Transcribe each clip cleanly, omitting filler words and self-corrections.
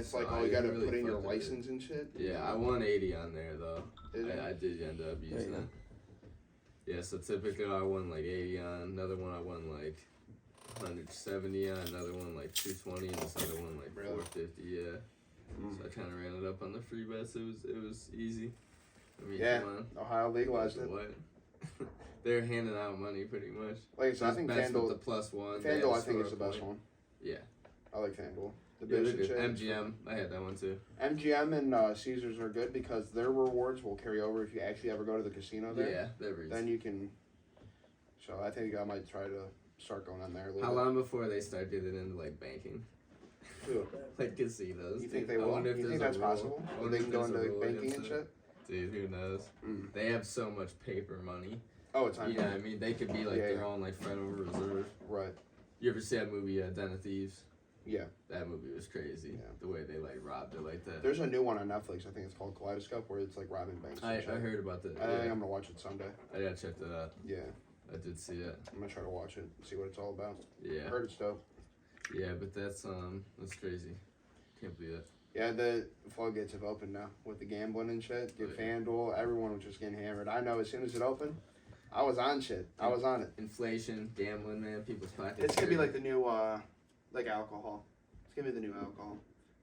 it's like all you got to put in your license and shit. Yeah, I won 80 on there though. Did I did end up using it. Yeah, so typically I won like 80 on. Another one I won like 170 on. Another one like 220, and this other one like 450. Yeah. So I kind of ran it up on the free bets. It was easy. I mean, yeah, Ohio legalized it. What? They're handing out money pretty much. Like I said, I think FanDuel, the +1. FanDuel, I think is the best one. Yeah. I like FanDuel. MGM, I had that one too. MGM and Caesars are good because their rewards will carry over if you actually ever go to the casino there. Yeah, that reads. Then you can. So I think I might try to start going on there a little How bit. long before they start getting into like banking? Like casinos. You think they will? You think that's possible? Or they can go into banking and shit? Dude, who knows? They have so much paper money. Oh, it's on. Yeah, I mean, they could be like their own like Federal Reserve. Right. You ever see that movie, Den of Thieves? Yeah. That movie was crazy. Yeah. The way they like robbed it like that. There's a new one on Netflix. I think it's called Kaleidoscope, where it's like robbing banks. I heard about that. I think I'm gonna watch it someday. I gotta check that out. Yeah. I did see it. I'm gonna try to watch it, see what it's all about. Yeah. I heard it's dope. Yeah, but that's crazy. Can't believe it. Yeah, the floodgates have opened now with the gambling and shit. FanDuel, everyone was just getting hammered. I know as soon as it opened, I was on shit. I was on it. Inflation, gambling, man, people's pockets. It's gonna be like the new, like alcohol. It's gonna be the new alcohol.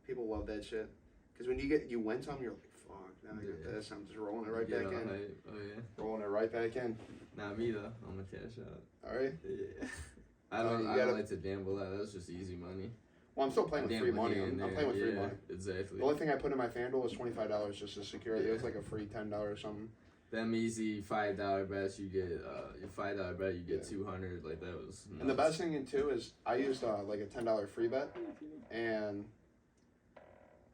People love that shit. Because when you win some, you're like, fuck, now I got this. I'm just rolling it right back in. Oh, yeah. Rolling it right back in. Not me, though. I'm gonna cash out. All right? Yeah. I don't like to gamble that. That's just easy money. Well, I'm still playing with free money. I'm playing with free money. Exactly. The only thing I put in my FanDuel was $25 just to secure it. It was like a free $10 or something. Them easy $5 bets, you get your $5 bet, you get 200. Like that was nuts. And the best thing too is I used like a $10 free bet, and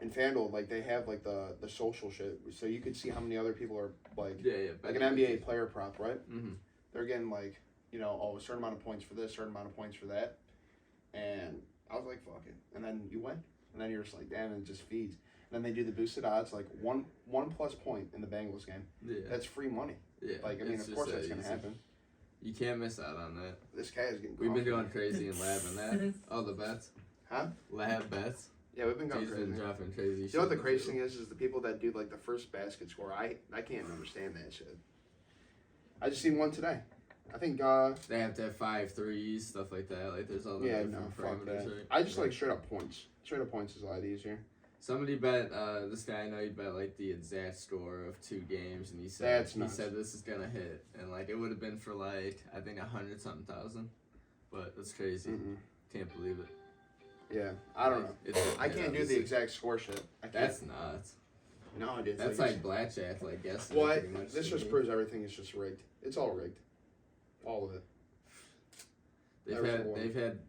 in FanDuel like they have like the social shit, so you could see how many other people are like like an NBA player prop, right? Mm-hmm. They're getting like a certain amount of points for this, certain amount of points for that, and I was like, fuck it, and then you win, and then you're just like, damn, it just feeds. And then they do the boosted odds, like one plus point in the Bengals game. Yeah. That's free money. Yeah. Like, I mean, of course that's going to happen. You can't miss out on that. This guy is getting We've been going crazy in lab and that. All the bets. Huh? Lab bets. Yeah, we've been going crazy. Been dropping crazy shit. You know what the crazy thing is the people that do, like, the first basket score. I can't understand that shit. I just seen one today. I think, they have to have 5 threes, stuff like that. Like, there's all the different parameters. Right? I just like straight up points. Straight up points is a lot easier. Somebody bet, this guy I know, he bet like the exact score of 2 games, and he said this is gonna hit, and like it would have been for like I think 100-something thousand, but that's crazy. Can't believe it. Yeah, I don't know. I can't do the exact score shit. That's nuts. No, dude. That's like blackjack, like guess. Well, this just proves everything is just rigged. It's all rigged, all of it. They've had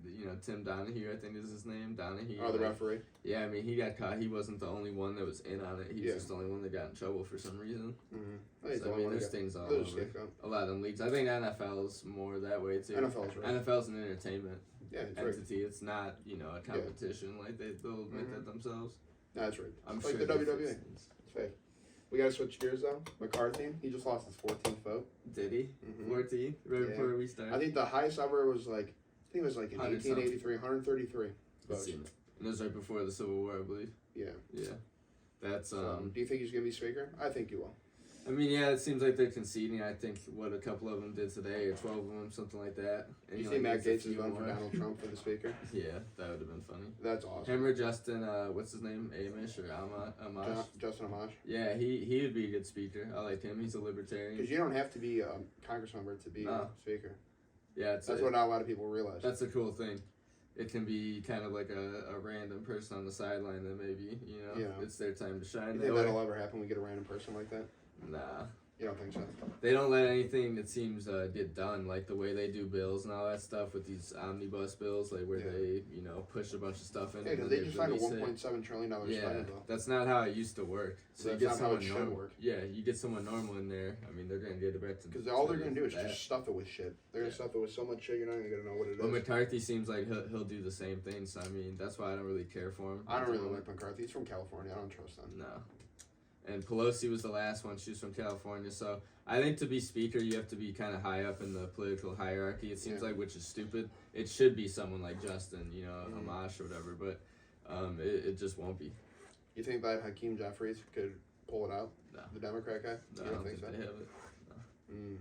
Tim Donahue, I think is his name, Donahue. Oh, the referee. Yeah, I mean he got caught. He wasn't the only one that was in on it. He was just the only one that got in trouble for some reason. So, I mean, there's things all over. A lot of them leagues. I think NFL's more that way too. NFL's right. NFL's an entertainment entity. Right. It's not a competition like they'll admit that themselves. No, that's right. I'm sure like the WWE. It's fake. We gotta switch gears though. McCarthy, he just lost his 14th vote. Did he? 14th? Right before we started? I think the highest ever was like, I think it was like in 1883, 133 votes. And it was right before the Civil War, I believe. Yeah. Yeah. That's, do you think he's gonna be speaker? I think he will. I mean, yeah, it seems like they're conceding. I think what a couple of them did today, or 12 of them, something like that. And you think Matt Gaetz is going for Donald Trump for the speaker? Yeah, that would have been funny. That's awesome. Him or Justin, what's his name? Amish or Amash? Justin Amash. Yeah, he would be a good speaker. I like him. He's a libertarian. Because you don't have to be a Congress member to be a speaker. Yeah, that's what not a lot of people realize. That's a cool thing. It can be kind of like a random person on the sideline that maybe, it's their time to shine. You think that'll ever happen? We get a random person like that? Nah. You don't think so? They don't let anything, it seems, get done, like the way they do bills and all that stuff with these omnibus bills, like where they, push a bunch of stuff in. Yeah, because they just signed a $1.7 trillion spending bill. That's not how it used to work. So you get someone normal. Yeah, you get someone normal in there. I mean, they're gonna get it back to. Because all they're gonna do is just stuff it with shit. They're gonna stuff it with so much shit, you're not even gonna know what it is. But McCarthy seems like he'll do the same thing. So I mean, that's why I don't really care for him. I don't really like McCarthy. He's from California. I don't trust him. No. And Pelosi was the last one. She was from California. So I think to be speaker, you have to be kind of high up in the political hierarchy. It seems like, which is stupid. It should be someone like Justin, Amash or whatever. But It just won't be. You think that Hakeem Jeffries could pull it out? No. The Democrat guy? No, You I don't think so? they have it. No. Mm.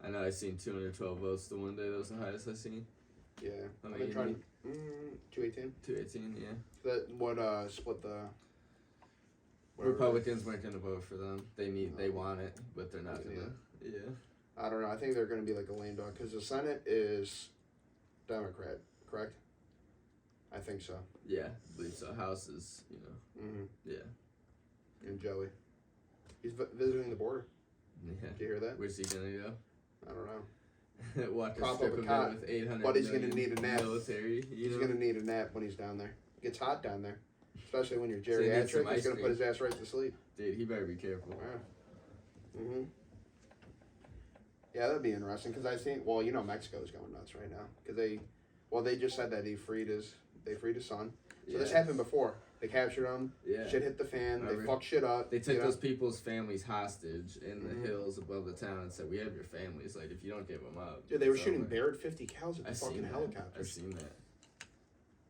I know I seen 212 votes the one day. That was the highest I seen. Yeah. How I've many been trying. you 218. 218. Yeah. That would split the. Republicans weren't gonna vote for them. They want it, but they're not gonna. Yeah. I don't know. I think they're gonna be like a lame dog because the Senate is Democrat, correct? I think so. Yeah, I believe so. House is, you know. Mm-hmm. Yeah. And Joey, he's visiting the border. Yeah. Did you hear that? Where's he gonna go? I don't know. Walk a Prop strip up a of cot. it with 800 But he's gonna million need a nap. military. He's know? gonna need a nap when he's down there. It gets hot down there, especially when you're So he needs some geriatric. He's ice gonna cream. put his ass right to sleep. Dude, he better be careful. Yeah. Mm-hmm. Yeah, that'd be interesting because I think, well, you know, Mexico's going nuts right now because they just said that they freed his son. So this happened before. They captured him. Yeah. Shit hit the fan. Remember? They fucked shit up. They took you know? those people's families hostage in the Mhm. hills above the town and said, "We have your families. Like, if you don't give them up." Dude, they were it's shooting over." Barrett 50 cals at the I fucking seen that. helicopters. I seen that.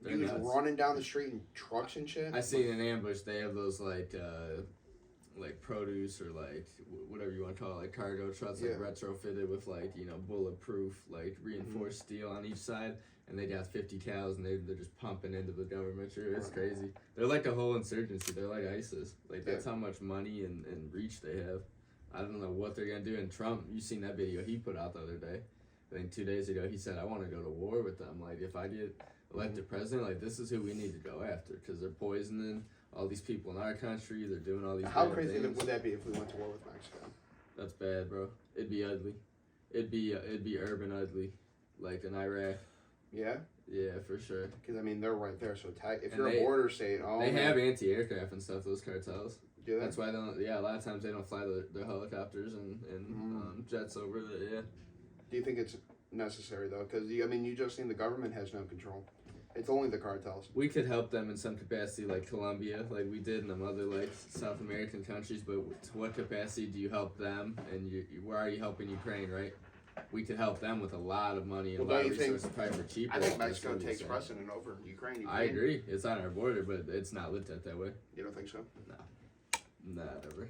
They're He was nuts. running down the street in trucks and shit. I seen an ambush. They have those like produce or like whatever you want to call it, like cargo trucks, like Yeah. retrofitted with like, you know, bulletproof, like reinforced steel on each side, and they got 50 cows and they're just pumping into the government. Sure, it's crazy. They're like a whole insurgency. They're like ISIS. Like that's how much money and reach they have. I don't know what they're gonna do. And Trump, you seen that video he put out the other day? I think 2 days ago he said, "I want to go to war with them. Like if I get elected president, like this is who we need to go after because they're poisoning all these people in our country. They're doing all these. How bad crazy things. would that be if we went to war with Mexico? That's bad, bro. It'd be ugly. It'd be urban ugly, like in Iraq. Yeah, Yeah, for sure. because I mean they're right there. So if And you're a border state, They have anti-aircraft and stuff. Those cartels. Do they? That's why they don't. Yeah, a lot of times they don't fly their helicopters and jets over the. Yeah. Do you think it's necessary though? Because I mean, you just seen the government has no control. It's only the cartels. We could help them in some capacity, like Colombia, like we did in them other like South American countries. But to what capacity do you help them? And we're already helping Ukraine, right? We could help them with a lot of money and Well, a lot don't of you think- resources, probably for cheaper. I think That's Mexico what he's takes saying. precedent over Ukraine. I agree. It's on our border, but it's not looked at that way. You don't think so? Not ever.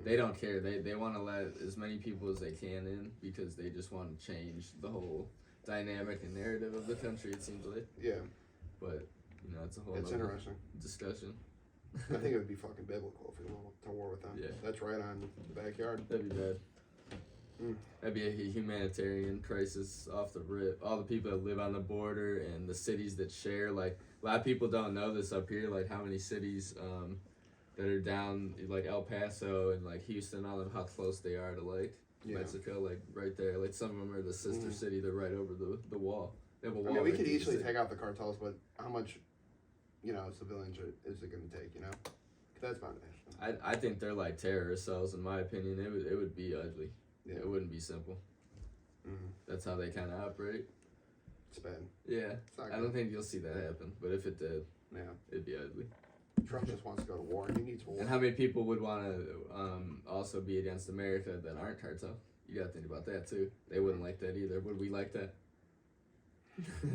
They don't care. They want to let as many people as they can in because they just want to change the whole dynamic and narrative of the country. It seems like, Yeah, but you know, it's a whole it's other interesting. discussion. I think it would be fucking biblical if we went to war with them. Yeah. That's right on the backyard. That'd be bad. Mm. That'd be a humanitarian crisis off the rip. All the people that live on the border and the cities that share, like a lot of people don't know this up here, like how many cities that are down, like El Paso and like Houston, all of how close they are to like Mexico, like right there. Like some of them are the sister city. They're right over the wall. They have a wall. I mean, we right could through the easily city. take out the cartels, but how much, civilians is it going to take? 'Cause that's my nation. I think they're like terrorist cells. In my opinion, it would be ugly. Yeah. It wouldn't be simple. Mm-hmm. That's how they kind of operate. It's bad. Yeah, It's not I good. don't think you'll see that happen. But if it did, Yeah. it'd be ugly. Trump just wants to go to war. He needs war. And how many people would want to also be against America that aren't cartel? You got to think about that too. They wouldn't like that either. Would we like that?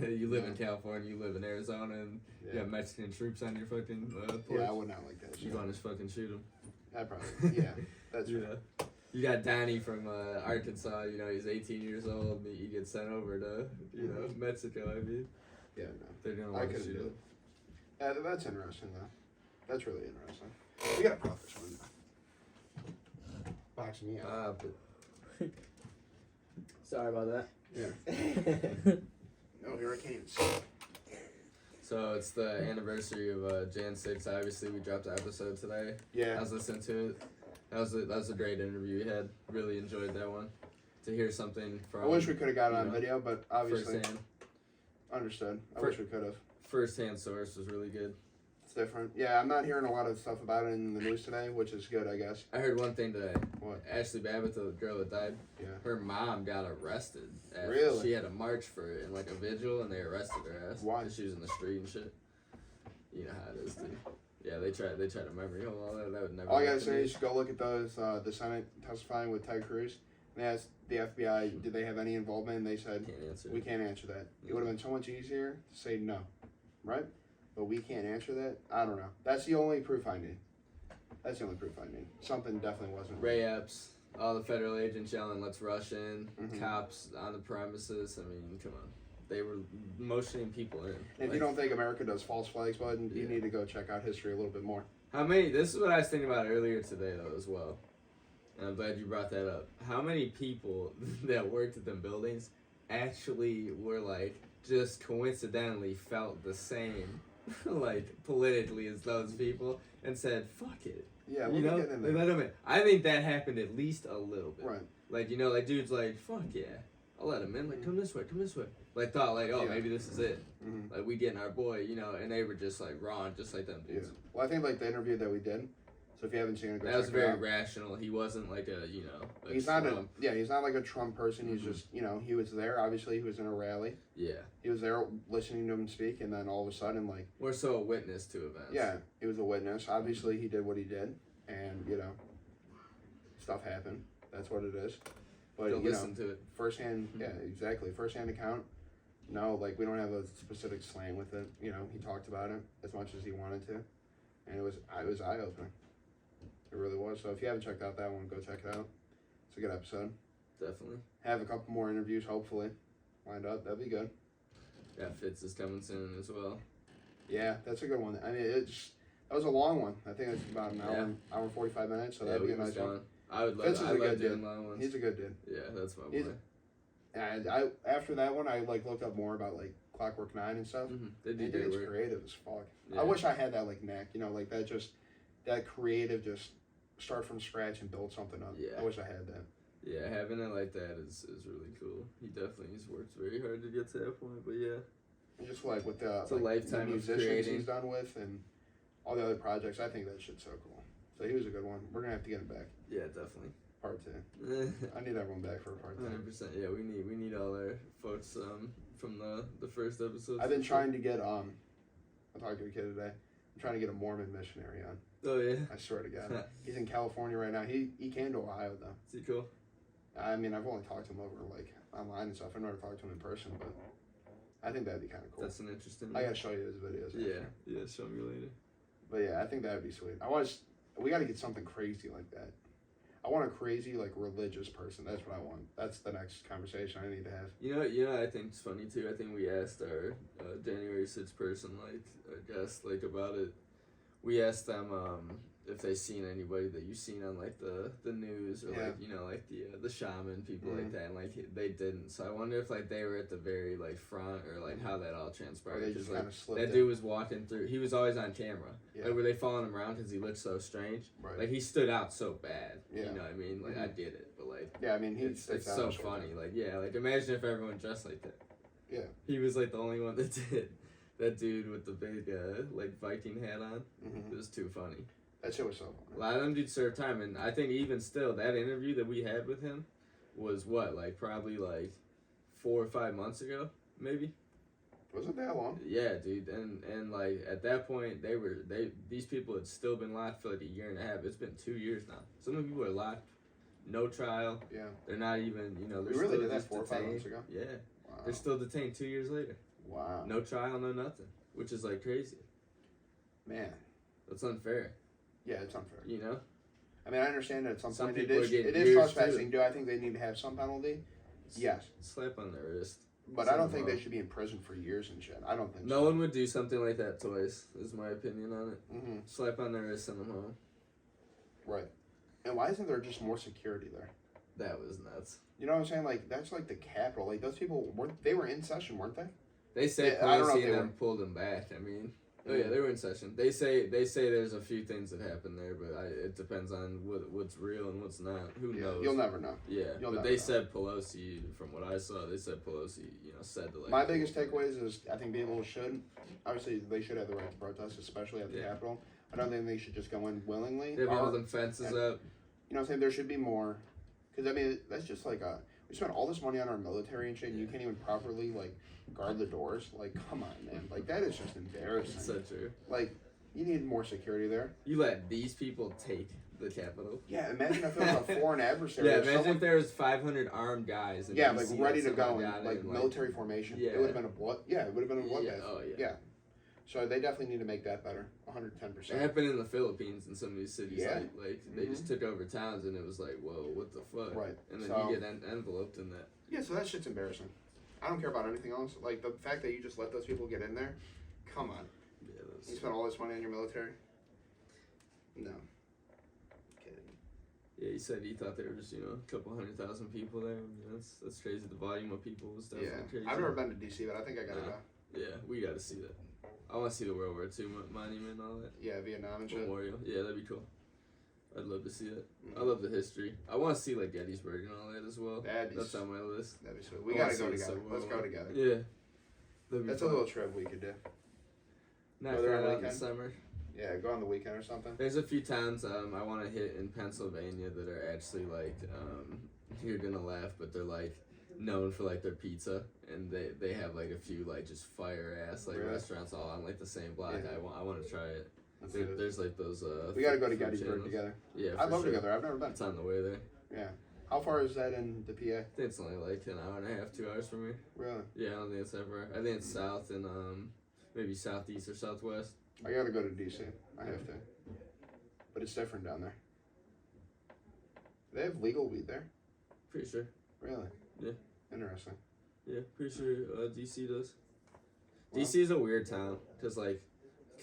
You live in California, you live in Arizona, and you have Mexican troops on your fucking porch. Yeah, I would not like that. You want to fucking shoot them? I probably. Yeah, that's You right. know? You got Donnie from Arkansas. You know, he's 18 years old. And he gets sent over to Mexico. I mean, Yeah, no. they're gonna I want to couldn't shoot do him. it. Yeah, that's interesting though. That's really interesting. We got a profit one now. Boxing me out. But sorry about that. Yeah. No hurricanes. So it's the anniversary of Jan 6. Obviously, we dropped the episode today. I Yeah. was listening to it. That was a great interview we had. Really enjoyed that one. To hear something from. I wish we could have got it on you know, video, but obviously firsthand. understood. I Fir- wish we could have. Firsthand source was really good. It's different. Yeah, I'm not hearing a lot of stuff about it in the news today, which is good, I guess. I heard one thing today. What? Ashley Babbitt, the girl that died. Yeah. Her mom got arrested. Really? She had a march for it in like a vigil, and they arrested her ass. Why? 'Cause she was in the street and shit. You know how it is, dude. Yeah, they tried to memory hole all that. That would never. All I gotta happen. say is go look at those, the Senate testifying with Ted Cruz. They asked the FBI, did they have any involvement? And they said, Can't answer. we can't answer that. It would have been so much easier to say no, right? but we can't answer that. I don't know. That's the only proof I need. Something definitely wasn't right. Ray Epps, all the federal agents yelling, "Let's rush in!" Cops on the premises. I mean, come on. They were motioning people in. And if you don't think America does false flags, bud, you need to go check out history a little bit more. How many? This is what I was thinking about earlier today, though, as well. And I'm glad you brought that up. How many people that worked at them buildings actually were like just coincidentally felt the same, like politically as those people, and said, "Fuck it." Yeah, you know, they let them in. I think that happened at least a little bit. Right. Like, you know, like dudes like, "Fuck yeah, I'll let him in." Like, come this way. Like, thought like, oh, maybe this is it. Like, we getting our boy, you know, and they were just like wrong, just like them dudes. Yeah. Well, I think like the interview that we did. So if you haven't seen it, go that was check very it out. rational. He wasn't like a, you know, he's not like a Trump person. He's just, you know, he was there. Obviously, he was in a rally. Yeah. He was there listening to him speak, and then all of a sudden, like, we're so a witness to events. Yeah, he was a witness. Obviously, he did what he did, and you know, stuff happened. That's what it is. But You'll listen to it firsthand. Yeah, exactly. Firsthand account. No, like we don't have a specific slang with it. You know, he talked about it as much as he wanted to, and it was eye opening. It really was. So if you haven't checked out that one, go check it out. It's a good episode. Definitely. Have a couple more interviews, hopefully, lined up. That'd be good. Yeah, Fitz is coming soon as well. Yeah, that's a good one. I mean, that was a long one. I think it's about an hour and 45 minutes. So that'd be a nice one. I would love. I love doing long ones. He's a good dude. Yeah, that's my boy. And after that one, I like looked up more about like Clockwork 9 and stuff. They do great work. Creative as fuck. Yeah. I wish I had that like knack. You know, like that creative just start from scratch and build something up. Yeah. I wish I had that. Yeah, having it like that is really cool. He definitely has worked very hard to get to that point, but yeah. And just like with the, it's a lifetime the of musicians creating. he's done with and all the other projects, I think that shit's so cool. So he was a good one. We're gonna have to get him back. Yeah, definitely. Part 2. I need everyone back for a part 2. 100%. Yeah, we need all our folks from the first episode. I've been trying to get I talked to a kid today. I'm trying to get a Mormon missionary on. Oh yeah. I swear to God. He's in California right now. He came to Ohio though. Is he cool? I mean, I've only talked to him over like online and stuff. I've never talked to him in person, but I think that'd be kind of cool. That's an interesting. I gotta show you his videos. Yeah, show me later. But yeah, I think that would be sweet. We got to get something crazy like that. I want a crazy like religious person. That's what I want. That's the next conversation I need to have. You know, I think it's funny too. I think we asked our January 6th person, like our guest, like about it. We asked them if they seen anybody that you've seen on like the news or like, you know, like the shaman people like that, and like they didn't. So I wonder if like they were at the very like front or like how that all transpired. Or they just kind of slipped that dude was walking through. He was always on camera. Yeah. Like were they following him around because he looked so strange? Right. Like he stood out so bad. Yeah. You know what I mean? Like I get it, but like yeah, I mean it's so funny. Like yeah, like imagine if everyone dressed like that. Yeah. He was like the only one that did. That dude with the big like Viking hat on. It was too funny. That shit was so funny. A lot of them dudes served time, and I think even still, that interview that we had with him was what, like probably like 4 or 5 months ago, maybe. Was it that long? Yeah, dude, and like at that point, these people had still been locked for like a year and a half. It's been 2 years now. Some of the people are locked, no trial. Yeah. They're not even, you know, they're we really still did that just 4 or 5 detained. months ago. Yeah. Wow. They're still detained 2 years later. Wow. No trial, no nothing, which is like crazy. Man. That's unfair. Yeah, it's unfair. You know? I mean, I understand that at some point it people are getting is years trespassing. Do I think they need to have some penalty? Yes. Slap on their wrist. But I don't think they should be in prison for years and shit. I don't think no one would do something like that twice, is my opinion on it. Mm-hmm. Slap on their wrist, send them home. Right. And why isn't there just more security there? That was nuts. You know what I'm saying? Like, that's like the capital. Like, those people, they were in session, weren't they? They say policy and them pulled them back. I mean... Oh yeah, they were in session. They say there's a few things that happened there, but it depends on what's real and what's not. Who knows? You'll never know. Yeah, but they said Pelosi, from what I saw, they said Pelosi, you know, said to like. My biggest takeaways is I think people should, obviously they should have the right to protest, especially at the Capitol. I don't think they should just go in willingly. They're building fences up. You know what I'm saying? There should be more, because I mean that's just like we spent all this money on our military and shit, and you can't even properly like guard the doors. Like, come on, man. Like, that is just embarrassing. It's so true. Like, you need more security there. You let these people take the Capitol. Yeah, imagine if it was a foreign adversary. Yeah, imagine if there was 500 armed guys. Yeah, like ready to go in like military formation. Yeah. It would have been a blood. Yeah, it would have been a bloodbath. Oh yeah. Yeah. So they definitely need to make that better, 110%. It happened in the Philippines in some of these cities. Yeah. Like they just took over towns, and it was like, whoa, what the fuck? Right. And then So- you get enveloped in that. Yeah, so that shit's embarrassing. I don't care about anything else. Like, the fact that you just let those people get in there, come on. Yeah, that's You spent all this money on your military? No. Kidding. Yeah, he said he thought there was, a couple 100,000 people there. That's crazy. The volume of people was definitely Yeah. crazy. I've never been to DC, but I think I gotta go. Yeah, we got to see that. I want to see the World War II monument and all that. Yeah, Vietnam and shit. Memorial. Yeah, that'd be cool. I'd love to see that. Mhm. I love the history. I want to see like Gettysburg and all that as well. That's on my list. That'd be sweet. We I gotta wanna go see it together. so Let's go well. together. Yeah. That'd be That's fun. a little trip we could do. Knock Go there that on out in the weekend? summer. Yeah, go on the weekend or something. There's a few towns I want to hit in Pennsylvania that are actually like you're gonna laugh, but they're like known for like their pizza, and they have like a few like just fire ass like Really? restaurants all on like the same block. Yeah. I want to try it. Let's do it. There's like those We gotta go to food Gettysburg channels. together. Yeah, I'd for love to sure. go there. I've never been. It's on the way there. Yeah. How far is that in the PA? I think it's only like an hour and a half, 2 hours from here. Really? Yeah, I don't think it's ever. I think it's south and maybe southeast or southwest. I gotta go to DC. I have to. But it's different down there. They have legal weed there? Pretty sure. Really? Yeah. Interesting. Yeah, pretty sure DC does. Well- DC is a weird town because like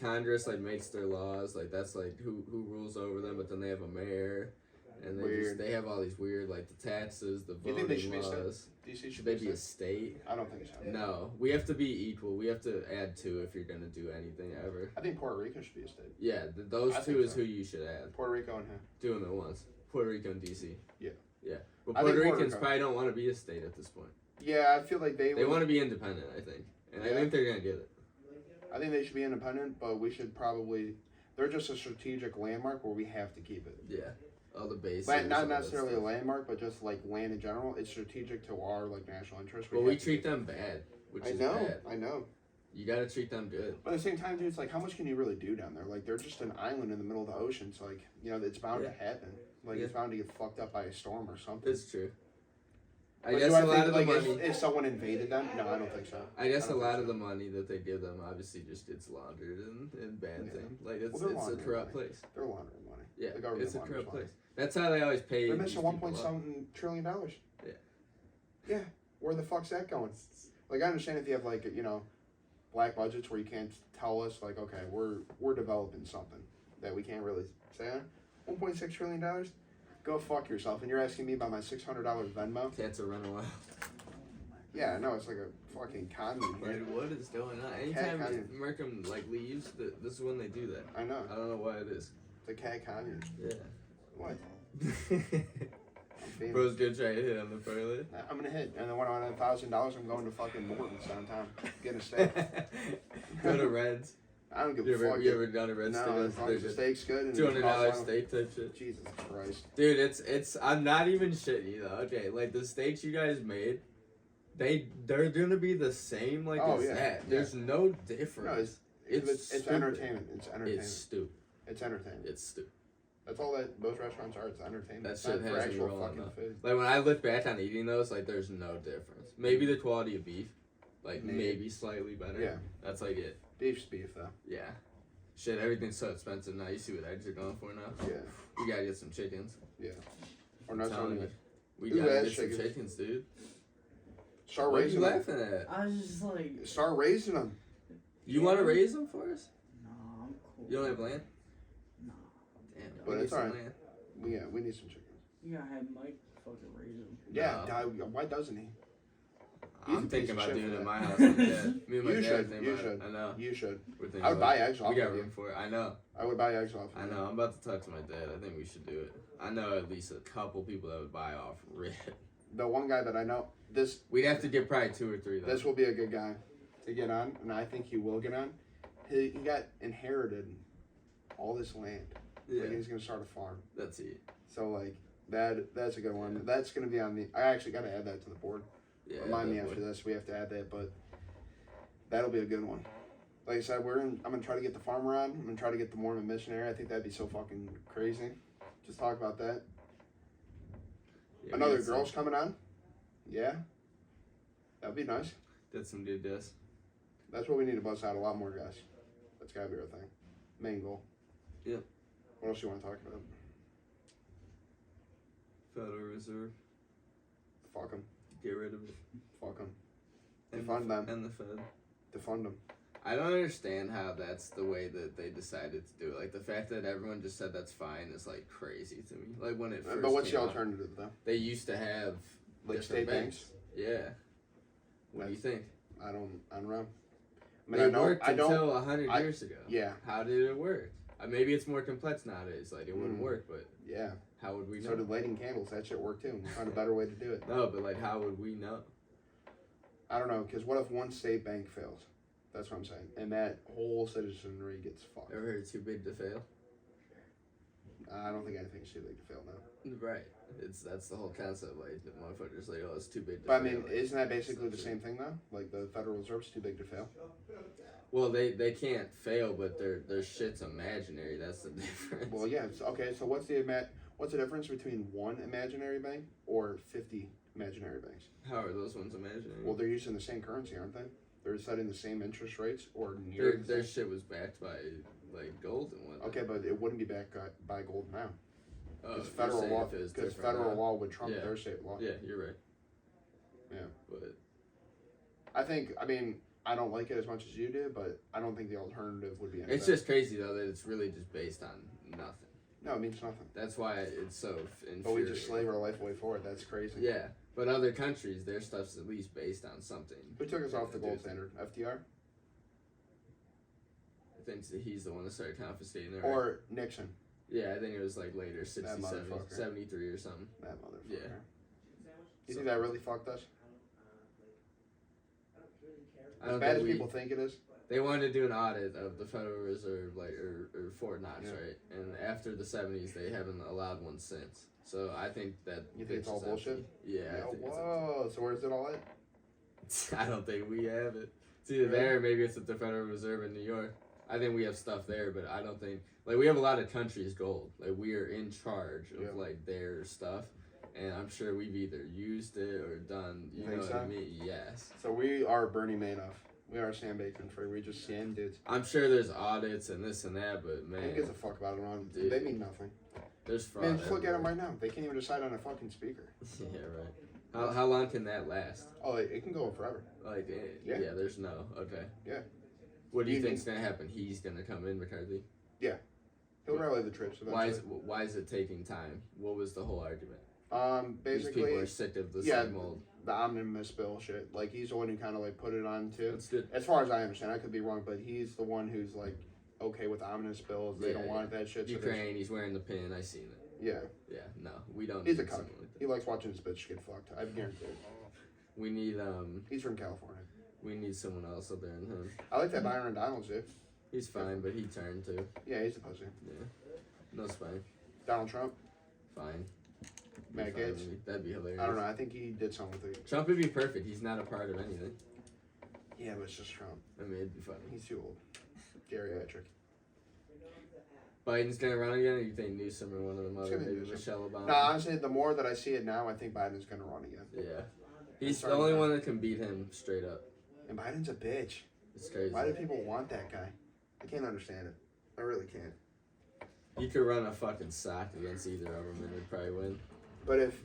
Congress like makes their laws, like that's like who rules over them, but then they have a mayor, and Weird. they have all these weird like the taxes, the You think they should voting be a state? laws. DC should Should they be a a state? I don't think so. No, we have to be equal. We have to add two if you're gonna do anything ever. I think Puerto Rico should be a state. Yeah, those I two think is so. who you should add. Puerto Rico and him. Do them at once. Puerto Rico and DC. Yeah. Yeah, but I think Puerto Puerto Ricans Rico. probably don't want to be a state at this point. Yeah, I feel like They would- want to be independent, I think, and I Yeah. think they're gonna get it. I think they should be independent, but we should probably. They're just a strategic landmark where we have to keep it. Yeah, all the bases. But not all that necessarily a stuff. landmark, but just like land in general. It's strategic to our like national interest. Well, we have to treat keep them bad, which it. is I know. bad. I know. You gotta treat them good. But at the same time, dude, it's like how much can you really do down there? Like they're just an island in the middle of the ocean. So like it's bound Yeah. to happen. Like Yeah. it's bound to get fucked up by a storm or something. It's true. I But guess do a lot think, of the like, money. if someone invaded them, no, I don't think so. I guess a don't lot think of so. the money that they give them obviously just gets laundered and bad Yeah. thing. Like it's Well, they're it's a laundering corrupt money. place. They're laundering money. Yeah, The government it's a launders corrupt money. place. That's how they always pay. They're these missing $1 people point off. something trillion dollars. Yeah. Yeah. Where the fuck's that going? Like I understand if you have like black budgets where you can't tell us like okay we're developing something that we can't really say on. $1.6 trillion. Go fuck yourself. And you're asking me about my $600 Venmo? Cats are running wild. Yeah, I know it's like a fucking commune here. Like what is going on? Cat Anytime commune. Markham like leaves, this is when they do that. I know. I don't know why it is. The cat commune. Yeah. What? I'm feeling. Bro's gonna try to hit on the parlay. I'm gonna hit, and then when I want $1,000, I'm going to fucking Morton's downtown. Get a steak. Go to Reds. I don't give You a fuck. ever done a Reds No, steak? as long as the steak's good. And $200 steak type shit. Jesus Christ. Dude, it's I'm not even shitting you though. Okay, like the steaks you guys made, they're gonna be the same like Oh, as yeah, that. yeah. There's no difference. No, it's stupid. entertainment. It's entertainment. It's stupid. It's entertainment. It's stupid. That's all that those restaurants are. It's entertainment. That It's shit not for has me actual rolling fucking up. food. Like when I look back on eating those, like there's no difference. Maybe the quality of beef, like maybe slightly better. Yeah. That's like it. Beef's beef though. Yeah. Shit, everything's so expensive now. You see what eggs are going for now? Yeah. We gotta get some chickens. Or I'm not telling something. you. We Who gotta has get some chickens? chickens, dude. Start What are you raising them. laughing at? I was just like, Start raising them. You want to raise them for us? no, I'm cool. You don't have land? No. Damn, But we need it's some alright. land. We need some chickens. You gotta have Mike fucking raise him. Yeah. No. Why doesn't he? He's a I'm piece thinking of about shit doing for it in that. my house like that. Me and my You dad should. think You about should. it. I know. You should. We're thinking I would about buy it. eggs off We got of you. room for it. I know. I would buy eggs off. I know. I'm about to talk to my dad. I think we should do it. I know at least a couple people that would buy off rip. The one guy that I know, this We'd have to get probably 2 or 3 though. this will be a good guy to get on, and I think he will get on. He got inherited all this land. yeah, Like he's gonna start a farm. that's it. So like that's a good one. That's gonna be on the. I actually got to add that to the board. Yeah, Remind me definitely. after this. We have to add that, but that'll be a good one. Like I said, I'm gonna try to get the farmer on. I'm gonna try to get the Mormon missionary. I think that'd be so fucking crazy. Just talk about that. Yeah, we Another got girl's coming on. Yeah, that'd be nice. That's some good guess. That's what we need to bust out. A lot more guys. That's gotta be our thing. Main goal. Yeah. What else you want to talk about? Federal Reserve. Fuck them. Get rid of it. Fuck them. And Defund them. And the Fed. Defund them. I don't understand how that's the way that they decided to do it. Like, the fact that everyone just said that's fine is, like, crazy to me. Like, when it first But what's the came out, alternative, though? they used to have Like different state banks? Yeah. What do you think? I don't know. They worked until 100 years ago. Yeah. How did it work? Maybe it's more complex nowadays. Like, it wouldn't work, but yeah. How would we know? So did lighting candles. That shit worked too. We found a better way to do it. No, but, like, how would we know? I don't know, because what if one state bank fails? That's what I'm saying. And that whole citizenry gets fucked. Ever heard too big to fail? I don't think anything's too big to fail now. Right. That's the whole concept. Like, the motherfuckers like, oh, it's too big to But fail. I mean, like, isn't that basically the same thing though? Like the Federal Reserve's too big to fail. Well, they can't fail, but their shit's imaginary. That's the difference. Well, yeah. Okay. So what's the difference between one imaginary bank or 50 imaginary banks? How are those ones imaginary? Well, they're using the same currency, aren't they? They're setting the same interest rates or near. Their shit was backed by like gold and whatnot. Okay, but it wouldn't be backed by gold now. Oh, Because federal law. Because federal now. law would trump Yeah. their state law. Yeah, you're right. Yeah. But I mean, I don't like it as much as you do, but I don't think the alternative would be any it's better. just crazy though that it's really just based on nothing. No, it means nothing. That's why it's so infuriating. But we just slave our life away for it. That's crazy. Yeah, but other countries, their stuff's at least based on something. Who took us off the gold standard? FDR? I think he's the one that started confiscating it. Or Nixon? Yeah, I think it was like later, 60, That 70, motherfucker. 73 or something. That motherfucker. Yeah. You think that really fucked us? I As don't bad think as people think it is? They wanted to do an audit of the Federal Reserve, like, or Fort Knox, Yeah. right? And after the 70s, they haven't allowed one since. So I think that You think it's all bitch is bullshit? empty. Yeah, I think it's Whoa, so where's it all at? empty. I don't think we have it. It's either there or maybe it's at the Federal Reserve in New York. I think we have stuff there, but I don't think, like, we have a lot of countries' gold. Like, we are in charge of, like, their stuff. And I'm sure we've either used it or done, you know what I mean? Yes. So we are Bernie Madoff. We are Sam Bacon-Free. We just scam dudes. I'm sure there's audits and this and that, but man. Who gives a fuck about it, Ron? Dude. They mean nothing. There's fraud. Man, just look at them everywhere. right now. They can't even decide on a fucking speaker. Yeah, right. How long can that last? Oh, it can go on forever. Like, Yeah. yeah, there's no. Okay. Yeah. What do you You think's gonna happen? He's gonna come in, McCarthy. He'll rally the troops eventually. Why is it taking time? What was the whole argument? These people Basically, are sick of the yeah, same old. the omnibus bill shit. Like, he's the one who kind of, like, put it on, too. That's good. As far as I understand, I could be wrong, but he's the one who's, like, okay with the omnibus bills. They Yeah, don't want that shit. So Ukraine. He's wearing the pin. I seen it. yeah. Yeah. No, we don't. He's a need cuck. something like He that. likes watching his bitch get fucked. I guarantee it. We need He's from California. we need someone else up there than him. I like that Byron Donalds, dude. He's fine, but he turned too. Yeah, he's a pussy. No spine. Donald Trump. Fine. Matt Be fine Gaetz? with me. That'd be hilarious. I don't know. I think he did something with it. Trump would be perfect. He's not a part of anything. Yeah, but it's just Trump. I mean, it'd be funny. He's too old. Geriatric. Biden's gonna run again, or you think Newsom or one of them He's other, gonna maybe Newsom. Michelle Obama? No, honestly, the more that I see it now, I think Biden's gonna run again. Yeah. He's the sorry, only man. one that can beat him straight up. And Biden's a bitch. It's crazy. Why do people want that guy? I can't understand it. I really can't. You could run a fucking sock against either of them and they'd probably win. But if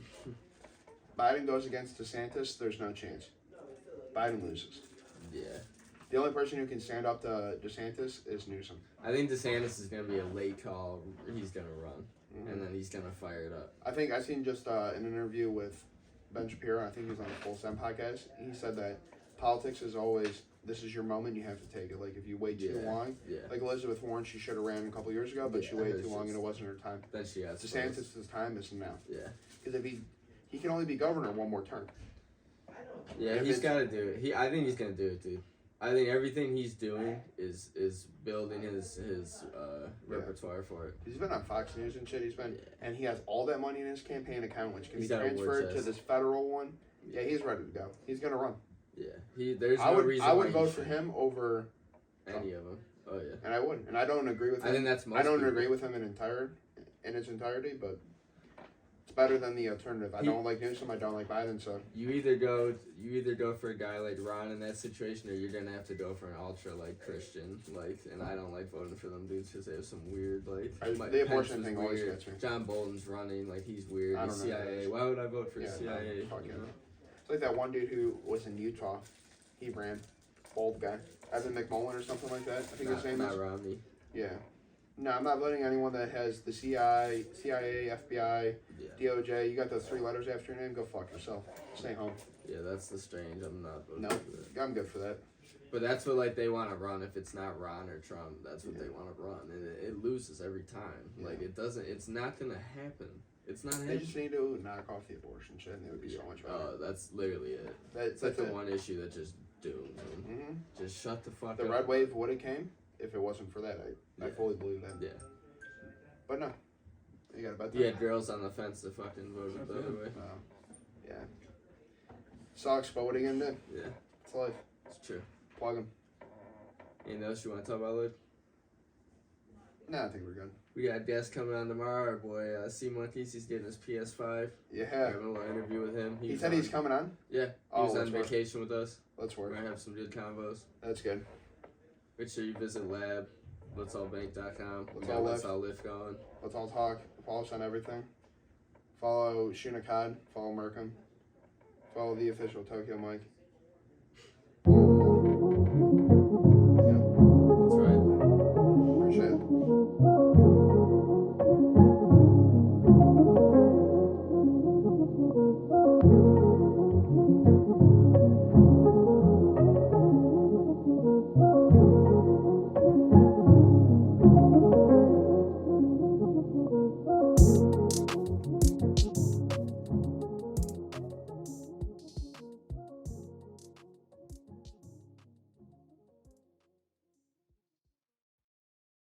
Biden goes against DeSantis, there's no chance. Biden loses. Yeah. The only person who can stand up to DeSantis is Newsom. I think DeSantis is gonna be a late call. He's gonna run. Mhm. And then he's gonna fire it up. I think I seen just an interview with Ben Shapiro. I think he was on the Full Send podcast. He said that politics is always, this is your moment, you have to take it. Like, if you wait too Yeah. long, Yeah. like Elizabeth Warren, she should have ran a couple years ago, but she Yeah, waited too it's long and just- it wasn't her time. Then she got exposed. DeSantis' time is now. Yeah. Because if he can only be governor one more term. Yeah, If he's it's- gotta do it. I think he's gonna do it, dude. I think everything he's doing is building his repertoire for it. He's been on Fox News and shit. Yeah. And he has all that money in his campaign account, which can He's be got a war transferred to chest. this federal one. Yeah, he's ready to go. He's gonna run. Yeah. There's I no would reason I why would he vote for shouldn't. him over, Any of them. Oh yeah. and I wouldn't. And I don't agree with him. I think that's most I don't people. agree with him in its entirety, but It's better than the alternative. I don't like Newsom. I don't like Biden. So You either go for a guy like Ron in that situation, or you're gonna have to go for an ultra like Christian, like. And I don't like voting for them dudes because they have some weird like. the abortion Pence was thing always weird. gets me. John Bolton's running like he's weird. I The don't know who that CIA. is. Why would I vote for the Yeah, CIA? no, fuck you him. know? It's like that one dude who was in Utah. He ran. Bald guy. Evan McMullen or something like that. I think his name not is. Romney. Yeah. No, I'm not voting anyone that has the CIA, FBI, Yeah. DOJ. You got those 3 letters after your name. Go fuck yourself. Stay home. Yeah, that's the strange. I'm not voting No. for that. I'm good for that. But that's what like they want to run. If it's not Ron or Trump, that's what they want to run, and it loses every time. Yeah. Like it doesn't. It's not gonna happen. It's not They happening. just need to knock off the abortion shit, and it would be so much better. That's literally it. That's It's like the it. one issue that just doomed them. Mm-hmm. Just shut the fuck up. The red wave would have came if it wasn't for that. I Yeah. fully believe that. Yeah. But no, you got about that. You had girls on the fence to fucking vote it the other way. Yeah. Sucks, but what are you gonna do? Yeah, It's life. it's true. Plug them. Anything else you want to talk about, Luke? Nah, I think we're good. We got a guest coming on tomorrow. Our boy C Monkeys. He's getting his PS5. We're Yeah. having a little interview with him. He said he's coming on. Yeah, he Oh, was on let's work. vacation with us. Let's We're work. gonna have some good combos. That's good. Make sure you visit lab. Let'sAllBank.com. We Let's got All Let's Lift. All Lift going. Let's all talk. Follow us on everything. Follow Shunakad. Follow Merkham. Follow the official Tokyo Mike.